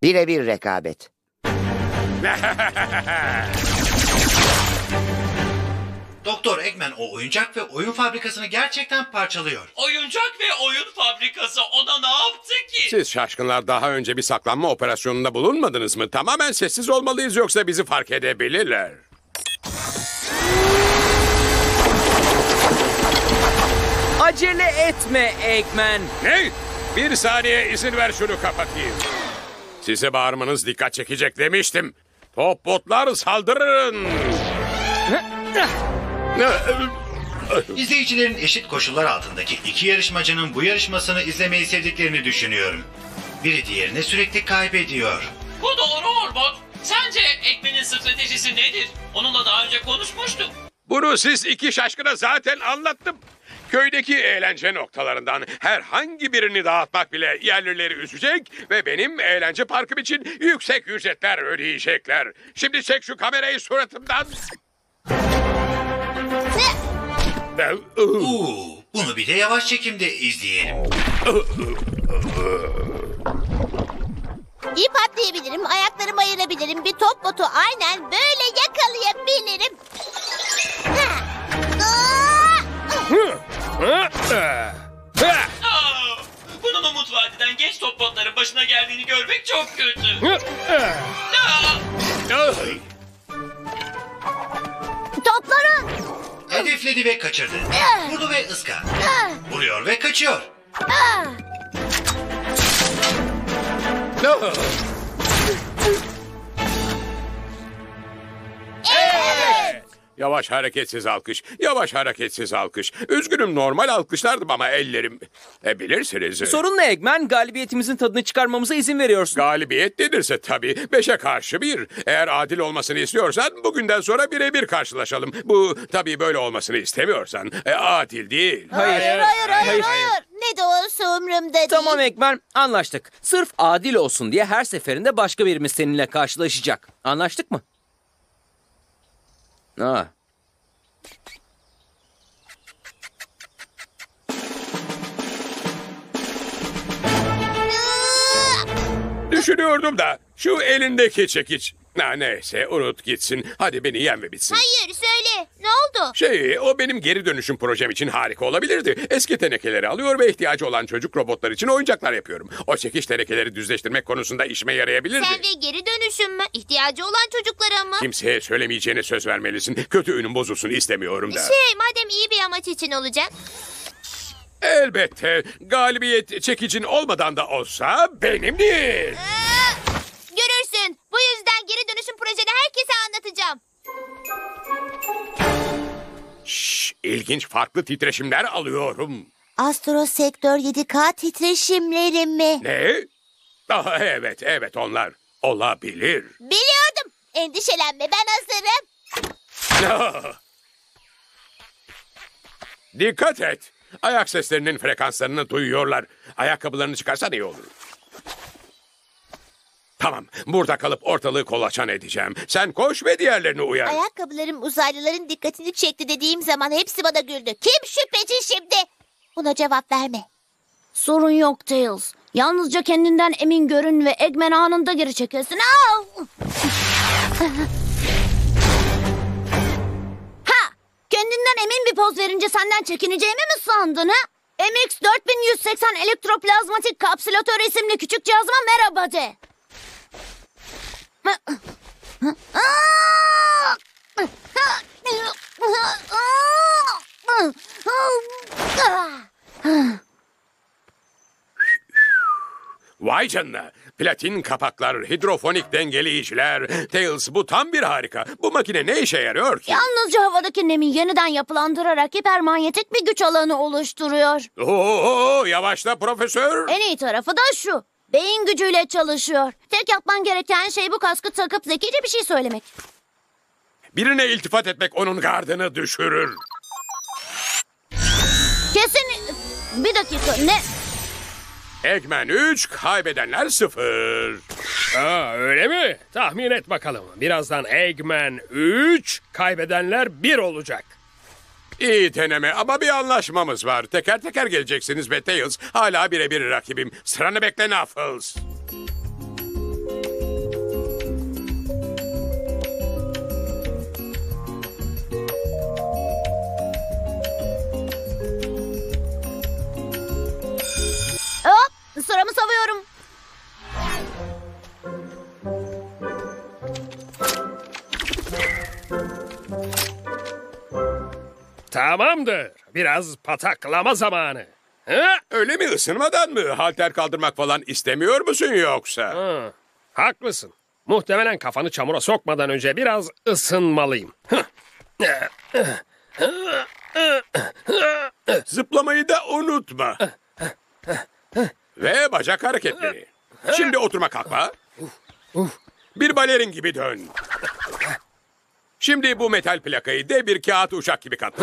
Birebir rekabet. Doktor Eggman o oyuncak ve oyun fabrikasını gerçekten parçalıyor. Oyuncak ve oyun fabrikası ona ne yaptı ki? Siz şaşkınlar daha önce bir saklanma operasyonunda bulunmadınız mı? Tamamen sessiz olmalıyız yoksa bizi fark edebilirler. Acele etme Eggman. Ne? Bir saniye izin ver şunu kapatayım. Size bağırmanız dikkat çekecek demiştim. Top botlar saldırın. İzleyicilerin eşit koşullar altındaki iki yarışmacının bu yarışmasını izlemeyi sevdiklerini düşünüyorum. Biri diğerini sürekli kaybediyor. Bu doğru Orbot. Sence Eggman'in stratejisi nedir? Onunla daha önce konuşmuştuk. Bunu siz iki şaşkına zaten anlattım. Köydeki eğlence noktalarından herhangi birini dağıtmak bile yerlileri üzecek ve benim eğlence parkım için yüksek ücretler ödeyecekler. Şimdi çek şu kamerayı suratımdan. Bunu bir de yavaş çekimde izleyelim. İp atlayabilirim, ayaklarımı ayırabilirim. Bir top botu aynen böyle yakalayabilirim. Bunun umut vadiden genç top botların başına geldiğini görmek çok kötü. Topları! Hedefledi ve kaçırdı. Vurdu ve ıska. Vuruyor ve kaçıyor. Yavaş hareketsiz alkış, yavaş hareketsiz alkış. Üzgünüm normal alkışlardım ama ellerim... bilirsiniz. Sorun ne Eggman? Galibiyetimizin tadını çıkarmamıza izin veriyorsun. Galibiyet denirse tabii 5'e karşı 1. Eğer adil olmasını istiyorsan bugünden sonra birebir karşılaşalım. Bu tabii böyle olmasını istemiyorsan adil değil. Hayır. Ne de olsa umurumda değil. Tamam Eggman, anlaştık. Sırf adil olsun diye her seferinde başka birimiz seninle karşılaşacak. Anlaştık mı? Ha. Düşünüyordum da şu elindeki çekiç. Neyse unut gitsin. Hadi beni yen ve bitsin. Hayır söyle. Ne oldu? O benim geri dönüşüm projem için harika olabilirdi. Eski tenekeleri alıyor ve ihtiyacı olan çocuk robotlar için oyuncaklar yapıyorum. O çekiç tenekeleri düzleştirmek konusunda işime yarayabilirdi. Sen ve geri dönüşüm mü? İhtiyacı olan çocuklara mı? Kimseye söylemeyeceğine söz vermelisin. Kötü ünüm bozulsun istemiyorum da. Madem iyi bir amaç için olacak. Elbette galibiyet çekicin olmadan da olsa benimdir. Görürsün. Bu yüzden geri dönüşüm projeni herkese anlatacağım. İlginç farklı titreşimler alıyorum. Astro Sektör 7K titreşimleri mi? Ne? Evet onlar. Olabilir. Biliyordum. Endişelenme, ben hazırım. Dikkat et. Ayak seslerinin frekanslarını duyuyorlar. Ayakkabılarını çıkarsan iyi olur. Tamam, burada kalıp ortalığı kolaçan edeceğim. Sen koş ve diğerlerini uyar. Ayakkabılarım uzaylıların dikkatini çekti dediğim zaman hepsi bana güldü. Kim şüpheci şimdi? Buna cevap verme. Sorun yok Tails. Yalnızca kendinden emin görün ve Eggman anında geri çekilsin. Ha! Kendinden emin bir poz verince senden çekineceğimi mi sandın ha? MX-4180 elektroplazmatik kapsülatör isimli küçük cihazıma merhaba de. Vay canına. Platin kapaklar, hidrofonik dengeleyiciler. Tails bu tam bir harika. Bu makine ne işe yarıyor ki? Yalnızca havadaki nemi yeniden yapılandırarak hipermanyetik bir güç alanı oluşturuyor. Yavaşla profesör. En iyi tarafı da şu. Beyin gücüyle çalışıyor. Tek yapman gereken şey bu kaskı takıp zekice bir şey söylemek. Birine iltifat etmek onun gardını düşürür. Kesin... Bir dakika ne? Eggman 3, kaybedenler 0. Öyle mi? Tahmin et bakalım. Birazdan Eggman 3, kaybedenler 1 olacak. İyi deneme ama bir anlaşmamız var. Teker teker geleceksiniz ve Tails hala birebir rakibim. Sıranı bekle Knuckles. Sıramı savuyorum. Tamamdır. Biraz pataklama zamanı. Ha? Öyle mi, ısınmadan mı? Halter kaldırmak falan istemiyor musun yoksa? Ha, haklısın. Muhtemelen kafanı çamura sokmadan önce biraz ısınmalıyım. Zıplamayı da unutma. Ve bacak hareketleri. Şimdi oturma kalkma. Bir balerin gibi dön. Şimdi bu metal plakayı de bir kağıt uçak gibi kat.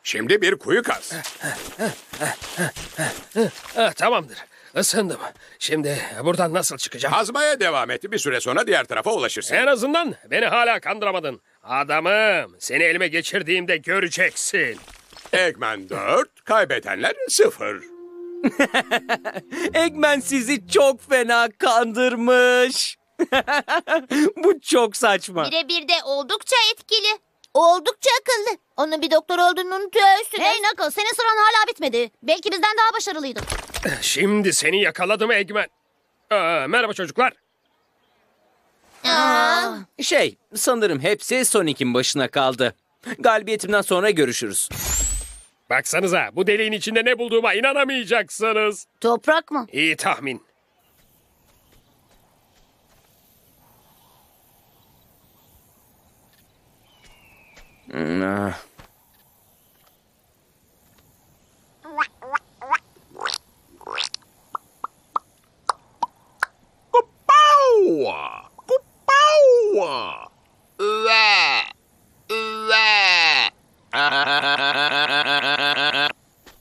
Şimdi bir kuyu kaz. Tamamdır. Isındım. Şimdi buradan nasıl çıkacağım? Kazmaya devam et. Bir süre sonra diğer tarafa ulaşırsın. En azından beni hala kandıramadın. Adamım, seni elime geçirdiğimde göreceksin. Eggman 4, kaybedenler 0. Eggman sizi çok fena kandırmış. Bu çok saçma. Birebir de oldukça etkili. Oldukça akıllı. Onun bir doktor olduğunu unutuyorsun. Hey Knuckles, senin sıran hala bitmedi. Belki bizden daha başarılıydın. Şimdi seni yakaladım Eggman. Merhaba çocuklar. Sanırım hepsi Sonic'in başına kaldı. Galibiyetimden sonra görüşürüz. Baksanıza, bu deliğin içinde ne bulduğuma inanamayacaksınız. Toprak mı? İyi tahmin.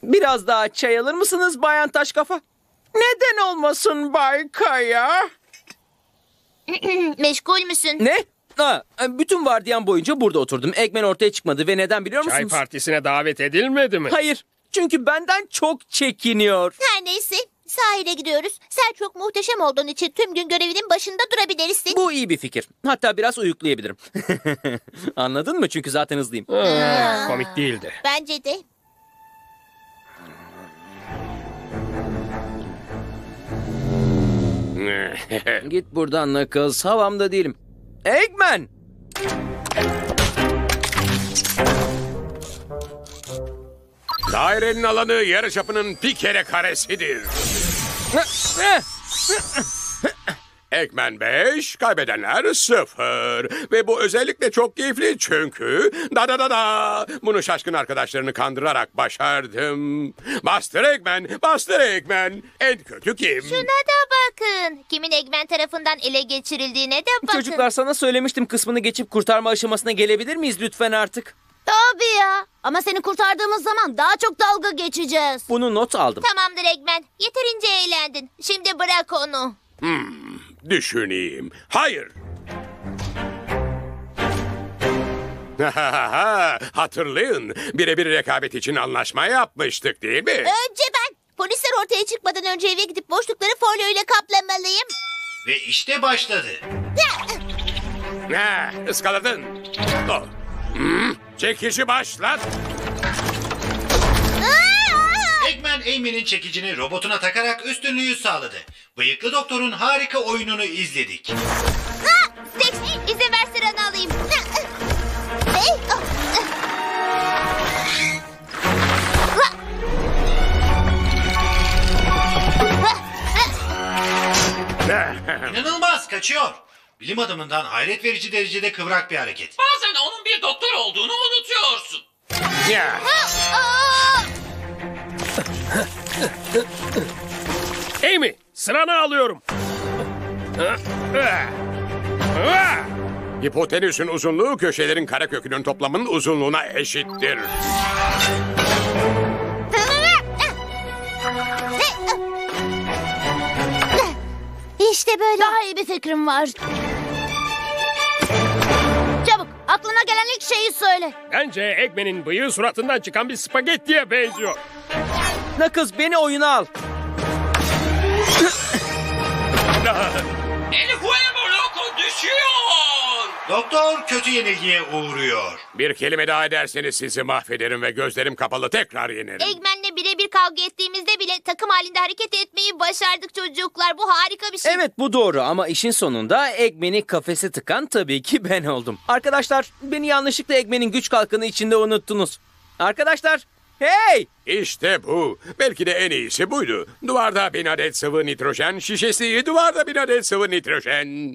Biraz daha çay alır mısınız Bayan Taşkafa? Neden olmasın Bay Kaya? Meşgul müsün? Ne? Bütün vardiyan boyunca burada oturdum. Eggman ortaya çıkmadı ve neden biliyor Çay musunuz? partisine davet edilmedi mi? Hayır. Çünkü benden çok çekiniyor. Her neyse. Sahile gidiyoruz. Sen çok muhteşem olduğun için tüm gün görevinin başında durabilirsin. Bu iyi bir fikir. Hatta biraz uyuklayabilirim. Anladın mı? Çünkü zaten hızlıyım. Komik değildi. Bence de. Git buradan Knuckles. Havamda değilim. Eggman! Dairenin alanı yarıçapının bir kere karesidir. Eggman 5, kaybedenler 0. Ve bu özellikle çok keyifli çünkü bunu şaşkın arkadaşlarını kandırarak başardım. Bastır Eggman, bastır Eggman. En kötü kim? Şuna da bakın. Kimin Eggman tarafından ele geçirildiğine de bakın. Çocuklar sana söylemiştim kısmını geçip kurtarma aşamasına gelebilir miyiz lütfen artık? Tabii ya. Ama seni kurtardığımız zaman daha çok dalga geçeceğiz. Bunu not aldım. Tamamdır Eggman. Yeterince eğlendin. Şimdi bırak onu. Düşüneyim. Hayır. Hatırlayın, birebir rekabet için anlaşma yapmıştık değil mi? Önce ben. Polisler ortaya çıkmadan önce eve gidip boşlukları folyo ile kaplamalıyım. Ve işte başladı. Iskaladın. Oh. Çekici başlat. Eggman Amy'nin çekicini robotuna takarak üstünlüğü sağladı. Bıyıklı doktorun harika oyununu izledik. Stex, izin ver sıranı alayım. İnanılmaz, kaçıyor. Bilim adamından hayret verici derecede kıvrak bir hareket. Bazen onun bir doktor olduğunu unutuyorsun. Ya. Amy, sıranı alıyorum. Hipotenüsün uzunluğu köşelerin karekökünün toplamının uzunluğuna eşittir. İşte böyle. Daha iyi bir fikrim var. Çabuk, aklına gelen ilk şeyi söyle. Bence Eggman'in bıyığı suratından çıkan bir spagettiye benziyor. Knuckles beni oyuna al. El Fuego Loco düşüyor. Doktor kötü yenilgiye uğruyor. Bir kelime daha ederseniz sizi mahvederim ve gözlerim kapalı tekrar yenerim. Eggman'le birebir kavga ettiğimizde bile takım halinde hareket etmeyi başardık çocuklar. Bu harika bir şey. Evet bu doğru ama işin sonunda Eggman'i kafese tıkan tabii ki ben oldum. Arkadaşlar beni yanlışlıkla Eggman'in güç kalkanı içinde unuttunuz. Arkadaşlar hey! İşte bu. Belki de en iyisi buydu. Duvarda 1000 adet sıvı nitrojen şişesi, duvarda 1000 adet sıvı nitrojen.